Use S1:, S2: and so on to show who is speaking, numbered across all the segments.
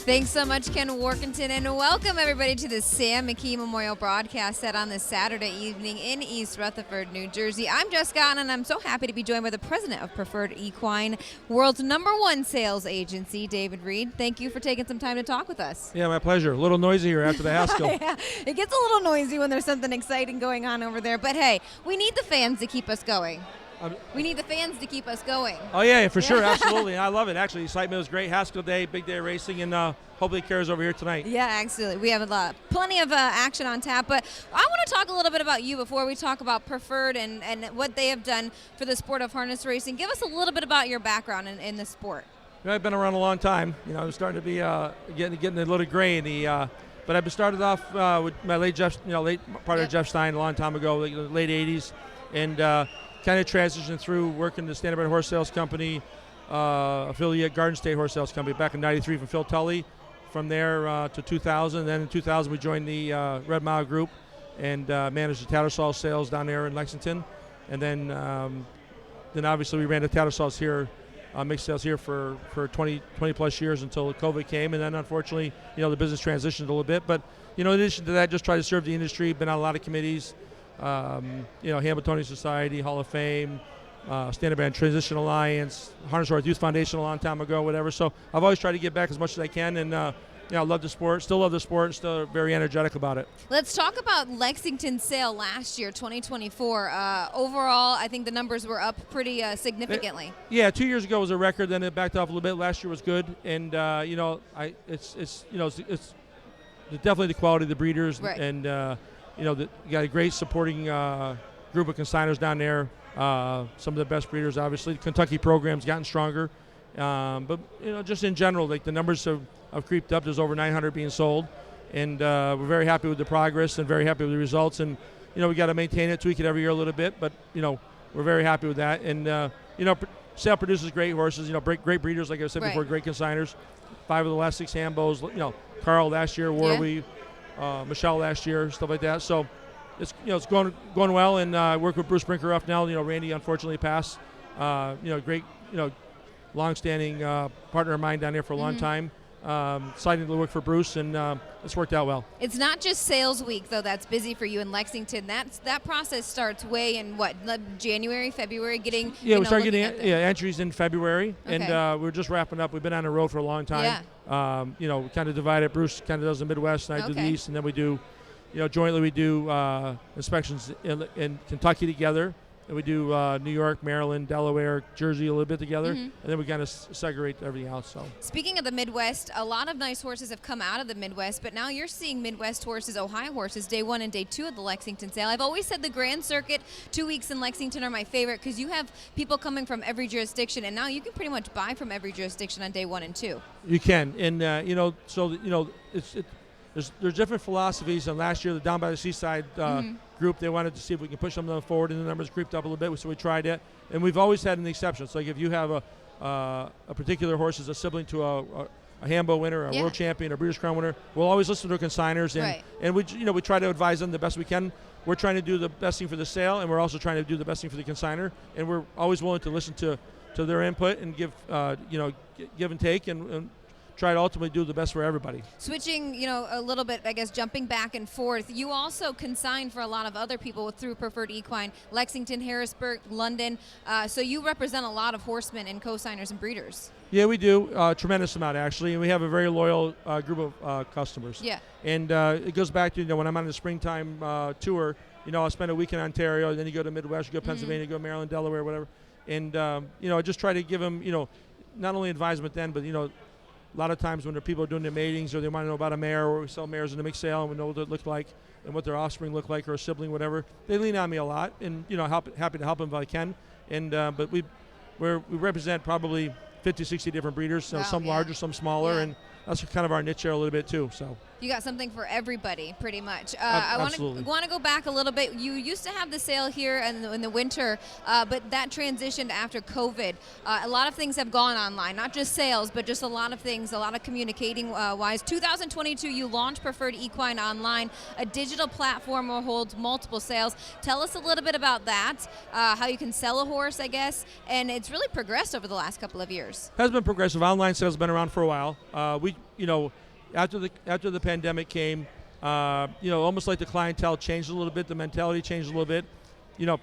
S1: Thanks so much, Ken Workington, and welcome everybody to the Sam McKee Memorial broadcast set on this Saturday evening in East Rutherford, New Jersey. I'm Jessica, and I'm so happy to be joined by the president of Preferred Equine, world's #1 sales agency, David Reid. Thank you for taking some time to talk with us.
S2: Yeah, my pleasure. A little noisy here after the Haskell.
S1: Yeah, it gets a little noisy when there's something exciting going on over there, but hey, we need the fans to keep us going. We need the fans to keep us going.
S2: Oh, yeah, for sure. Absolutely. I love it. Actually, excitement was great. Haskell Day, big day of racing, and hopefully it carries over here tonight.
S1: Yeah, absolutely. We have plenty of action on tap, but I want to talk a little bit about you before we talk about Preferred and what they have done for the sport of harness racing. Give us a little bit about your background in the sport.
S2: I've been around a long time. I'm starting to be getting a little gray in the. But I've started off with my late partner Jeff Stein a long time ago, like the late '80s, and kind of transitioned through working the Standard Horse Sales Company, affiliate Garden State Horse Sales Company back in '93 from Phil Tully. From there to 2000. Then in 2000 we joined the Red Mile Group and managed the Tattersall sales down there in Lexington. And then obviously we ran the Tattersalls here, mixed sales here for 20 plus years until COVID came. And then unfortunately, the business transitioned a little bit. But in addition to that, just try to serve the industry. Been on a lot of committees. Hamiltonian Society, Hall of Fame, Standard Band Transition Alliance, Harness Horse Youth Foundation a long time ago, whatever. So I've always tried to give back as much as I can, and I love the sport, still very energetic about it.
S1: Let's talk about Lexington's sale last year, 2024. Overall, I think the numbers were up pretty significantly.
S2: 2 years ago was a record, then it backed off a little bit. Last year was good, and it's definitely the quality of the breeders,
S1: right.
S2: And you got a great supporting group of consigners down there. Some of the best breeders, obviously. The Kentucky program's gotten stronger. But just in general, like the numbers have creeped up. There's over 900 being sold. And we're very happy with the progress and very happy with the results. And, we got to maintain it, tweak it every year a little bit. But, we're very happy with that. And, sale produces great horses, great breeders, like I said before, great consigners. 5 of the last 6 Hambos, Carl last year, Warby. Michelle last year, stuff like that. So it's going well, and I work with Bruce Brinker now. Randy unfortunately passed. Great, long-standing partner of mine down there for a long time. Excited to work for Bruce, and it's worked out well.
S1: It's not just sales week, though, that's busy for you in Lexington. That process starts way in January, February, getting
S2: we started getting entries in February,
S1: okay.
S2: And we're just wrapping up. We've been on the road for a long time.
S1: Yeah.
S2: We kind of divide it. Bruce kind of does the Midwest, and I do the East, and then we do, jointly we do inspections in Kentucky together. And we do New York, Maryland, Delaware, Jersey a little bit together, and then we kind of segregate everything else. So,
S1: speaking of the Midwest, a lot of nice horses have come out of the Midwest, but now you're seeing Midwest horses, Ohio horses, day 1 and day 2 of the Lexington sale. I've always said the Grand Circuit 2 weeks in Lexington are my favorite because you have people coming from every jurisdiction, and now you can pretty much buy from every jurisdiction on day 1 and 2.
S2: You can, and there's different philosophies. And last year, the Down by the Seaside group, they wanted to see if we can push them forward, and the numbers creeped up a little bit, so we tried it. And we've always had an exception. So like if you have a particular horse as a sibling to a Hambo winner, a world champion, a Breeders' Crown winner, we'll always listen to our consigners, and we try to advise them the best we can. We're trying to do the best thing for the sale, and we're also trying to do the best thing for the consigner, and we're always willing to listen to their input and give and take, and try to ultimately do the best for everybody.
S1: Switching, a little bit, I guess, jumping back and forth, you also consign for a lot of other people through Preferred Equine, Lexington, Harrisburg, London. So you represent a lot of horsemen and co-signers and breeders. Yeah,
S2: we do. Tremendous amount, actually. And we have a very loyal group of customers.
S1: Yeah.
S2: And it goes back to, when I'm on the springtime tour, I'll spend a week in Ontario, then you go to Midwest, you go to Pennsylvania, you go to Maryland, Delaware, whatever. And, I just try to give them, not only advisement then, but, a lot of times when people are doing their matings or they want to know about a mare, or we sell mares in the mixed sale and we know what they look like and what their offspring look like, or a sibling, whatever, they lean on me a lot, and happy to help them if I can. And but we represent probably 50, 60 different breeders, some larger, some smaller, and that's kind of our niche there a little bit too. So
S1: You got something for everybody, pretty much.
S2: Absolutely.
S1: I want to go back a little bit. You used to have the sale here in the winter, but that transitioned after COVID. A lot of things have gone online, not just sales, but just a lot of things, a lot of communicating wise. 2022, you launched Preferred Equine online, a digital platform that holds multiple sales. Tell us a little bit about that, how you can sell a horse, I guess, and it's really progressed over the last couple of years.
S2: Has been progressive. Online sales have been around for a while. After the pandemic came, almost like the clientele changed a little bit, the mentality changed a little bit.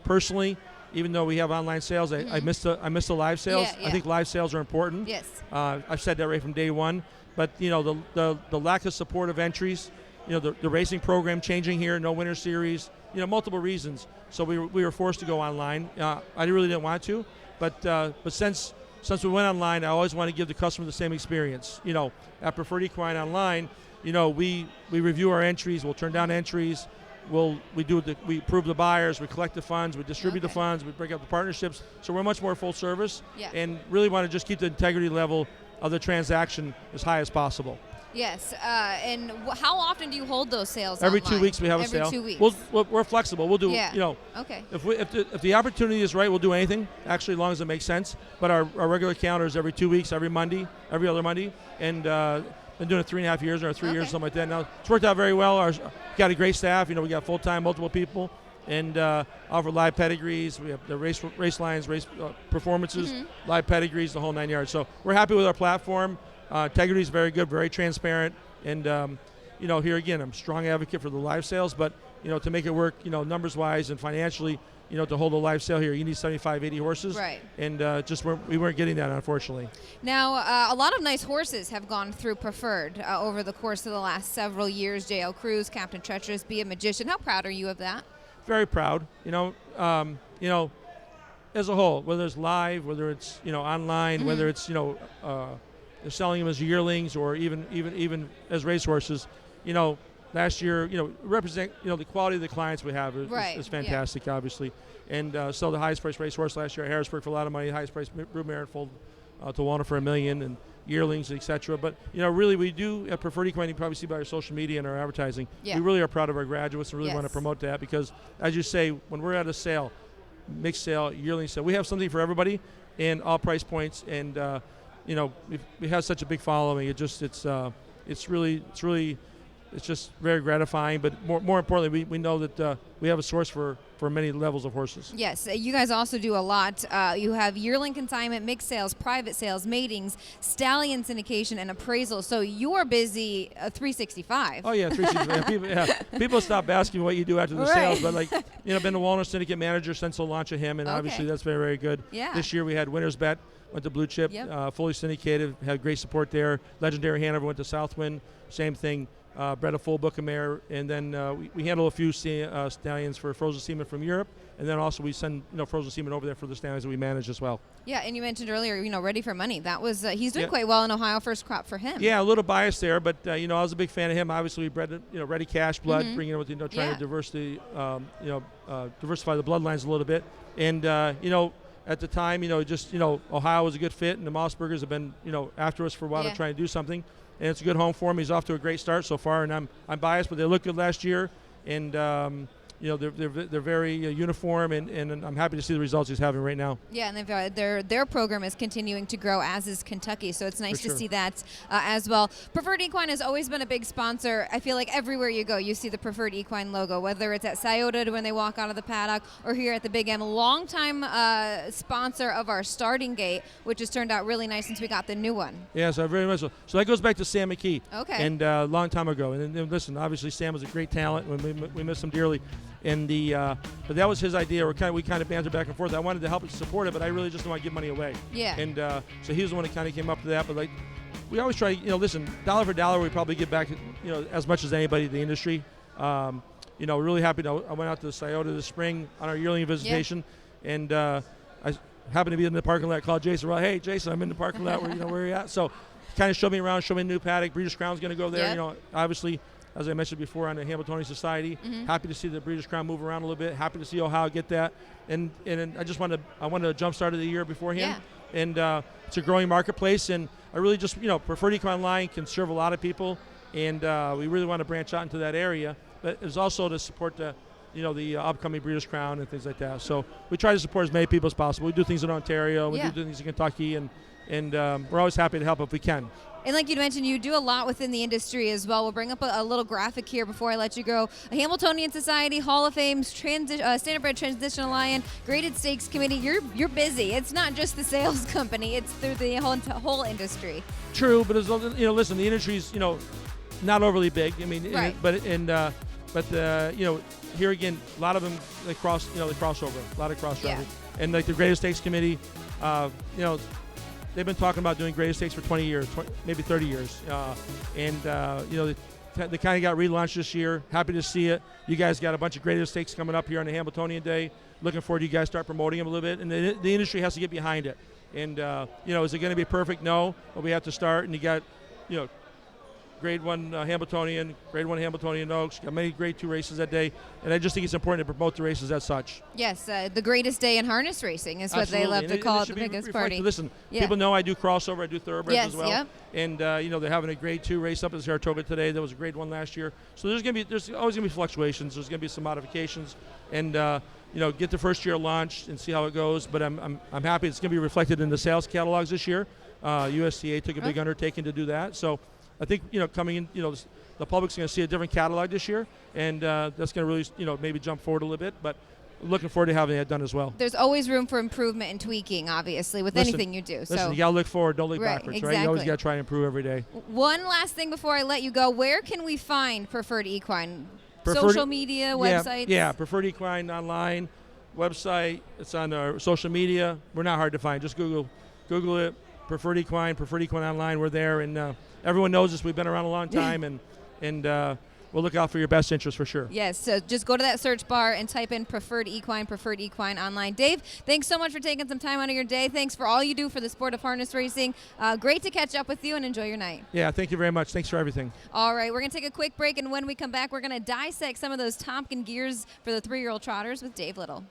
S2: Personally, even though we have online sales, I miss the live sales.
S1: Yeah.
S2: I think live sales are important.
S1: Yes.
S2: I've said that right from day one. But the lack of support of entries, the racing program changing here, no winter series, multiple reasons. So we were forced to go online. I really didn't want to, but since we went online, I always want to give the customer the same experience. At Preferred Equine Online, we review our entries, we'll turn down entries, we approve the buyers, we collect the funds, we distribute the funds, we break up the partnerships. So we're much more full service, and really want to just keep the integrity level of the transaction as high as possible.
S1: Yes, and how often do you hold those sales?
S2: Every
S1: online?
S2: 2 weeks we have a
S1: Every
S2: sale.
S1: Every 2 weeks.
S2: We're flexible. We'll do.
S1: Okay.
S2: If the opportunity is right, we'll do anything. Actually, as long as it makes sense. But our regular calendar is every 2 weeks, every other Monday, and been doing it 3.5 years or 3 years, something like that. Now it's worked out very well. Got a great staff. We got full-time, multiple people, and offer live pedigrees. We have the race lines, race performances, live pedigrees, the whole 9 yards. So we're happy with our platform. Integrity is very good, very transparent, and here again, I'm a strong advocate for the live sales, but to make it work, numbers-wise and financially, to hold a live sale here, you need 75, 80 horses,
S1: right?
S2: And we weren't getting that, unfortunately.
S1: Now, a lot of nice horses have gone through Preferred over the course of the last several years. JL Cruz, Captain Treacherous, Be a Magician. How proud are you of that?
S2: Very proud. As a whole, whether it's live, whether it's online, whether it's they're selling them as yearlings or even as racehorses. Last year, represent the quality of the clients we have is fantastic, obviously, and sold the highest priced racehorse last year at Harrisburg for a lot of money, highest priced broodmare foaled to Walnut for $1 million, and yearlings, etc. But really, we do at Preferred Equine. You probably see by our social media and our advertising. We really are proud of our graduates and really want to promote that because, as you say, when we're at a sale, mixed sale, yearling sale, we have something for everybody and all price points. And we have such a big following. It's just very gratifying. But more importantly, we know that we have a source for many levels of horses.
S1: Yes, you guys also do a lot. You have yearling consignment, mixed sales, private sales, matings, stallion syndication, and appraisal. So you're busy 365.
S2: Oh yeah, 365. People stop asking what you do after the sales, but been the Walnut Syndicate manager since the launch of him, and obviously that's very, very good.
S1: Yeah.
S2: This year we had Winner's Bet, went to Blue Chip, fully syndicated, had great support there. Legendary Hanover went to Southwind, same thing. Bred a full book of mare, and then we handle a few stallions for frozen semen from Europe, and then also we send frozen semen over there for the stallions that we manage as well. Yeah,
S1: and you mentioned earlier, Ready for Money. That was he's doing quite well in Ohio, first crop for him.
S2: Yeah, a little biased there, but I was a big fan of him. Obviously, we bred Ready Cash blood, bringing it with trying to diversify the bloodlines a little bit, and at the time, Ohio was a good fit, and the Mossbergers have been after us for a while to try and do something. And it's a good home for him. He's off to a great start so far, and I'm biased, but they looked good last year, and they're very uniform, and I'm happy to see the results he's having right now. Yeah,
S1: and their program is continuing to grow, as is Kentucky, so it's nice to see that as well. Preferred Equine has always been a big sponsor. I feel like everywhere you go, you see the Preferred Equine logo, whether it's at Scioto when they walk out of the paddock or here at the Big M. Longtime sponsor of our starting gate, which has turned out really nice since we got the new one.
S2: Yeah, so very much so. So that goes back to Sam McKee.
S1: Okay.
S2: And a long time ago. And listen, obviously Sam was a great talent. We miss him dearly. And but that was his idea. We kind of bantered back and forth. I wanted to help and support it, but I really just didn't want to give money away.
S1: Yeah.
S2: And so he was the one that kind of came up to that. But we always try. Listen, dollar for dollar, we probably give back. As much as anybody in the industry. Really happy. I went out to Scioto this spring on our yearling visitation, and I happened to be in the parking lot. Called Jason. Hey, Jason, I'm in the parking lot. Where are you at? So, kind of showed me around, showed me a new paddock. Breeders' Crown's going to go there.
S1: Yep.
S2: Obviously. As I mentioned before, on the Hamiltonian Society, happy to see the Breeders' Crown move around a little bit. Happy to see Ohio get that, and I wanted to jumpstart the year beforehand, and it's a growing marketplace, and I really just Preferred Equine Online can serve a lot of people. and we really want to branch out into that area. But it's also to support the upcoming Breeders' Crown and things like that. So we try to support as many people as possible. We do things in Ontario, we do things in Kentucky, and we're always happy to help if we can.
S1: And like you mentioned, you do a lot within the industry as well. We'll bring up a little graphic here before I let you go. A Hamiltonian Society, Hall of Fame, Standardbred Transitional Lion, Graded Stakes Committee. You're busy. It's not just the sales company. It's through the whole industry.
S2: True, but listen, the industry's not overly big. I mean,
S1: right.
S2: But here again, a lot of them they crossover, a lot of cross driving, and like the Graded Stakes Committee, they've been talking about doing Graded Stakes for 20 years, maybe 30 years, they kind of got relaunched this year. Happy to see it. You guys got a bunch of Graded Stakes coming up here on the Hamiltonian Day. Looking forward to you guys start promoting them a little bit, and the industry has to get behind it. And is it going to be perfect? No, but we have to start. And you got Grade 1 Hamiltonian, Grade 1 Hamiltonian Oaks. Got many Grade 2 races that day, and I just think it's important to promote the races as such.
S1: Yes, the greatest day in harness racing is what they love to call it, the biggest party.
S2: Listen, people know I do crossover, I do thoroughbreds as well.
S1: Yep.
S2: And they're having a Grade 2 race up in Saratoga today. There was a Grade 1 last year. So there's always going to be fluctuations. There's going to be some modifications, and get the first year launched and see how it goes. But I'm happy it's going to be reflected in the sales catalogs this year. USTA took a big undertaking to do that. So I think coming in, the public's going to see a different catalog this year, and that's going to really maybe jump forward a little bit. But looking forward to having that done as well.
S1: There's always room for improvement and tweaking, obviously, with anything you do.
S2: Listen, you got to look forward, don't look backwards,
S1: exactly.
S2: right? You always got to try and improve every day.
S1: One last thing before I let you go: where can we find Preferred Equine? Social media, websites.
S2: Yeah, Preferred Equine online website. It's on our social media. We're not hard to find. Just Google it. Preferred Equine online. We're there, and everyone knows us. We've been around a long time, and we'll look out for your best interest for sure.
S1: Yes, so just go to that search bar and type in Preferred Equine online. Dave, thanks so much for taking some time out of your day. Thanks for all you do for the sport of harness racing. Great to catch up with you, and enjoy your night.
S2: Yeah, thank you very much. Thanks for everything.
S1: All right, we're going to take a quick break, and when we come back, we're going to dissect some of those Tompkin gears for the 3-year-old trotters with Dave Little.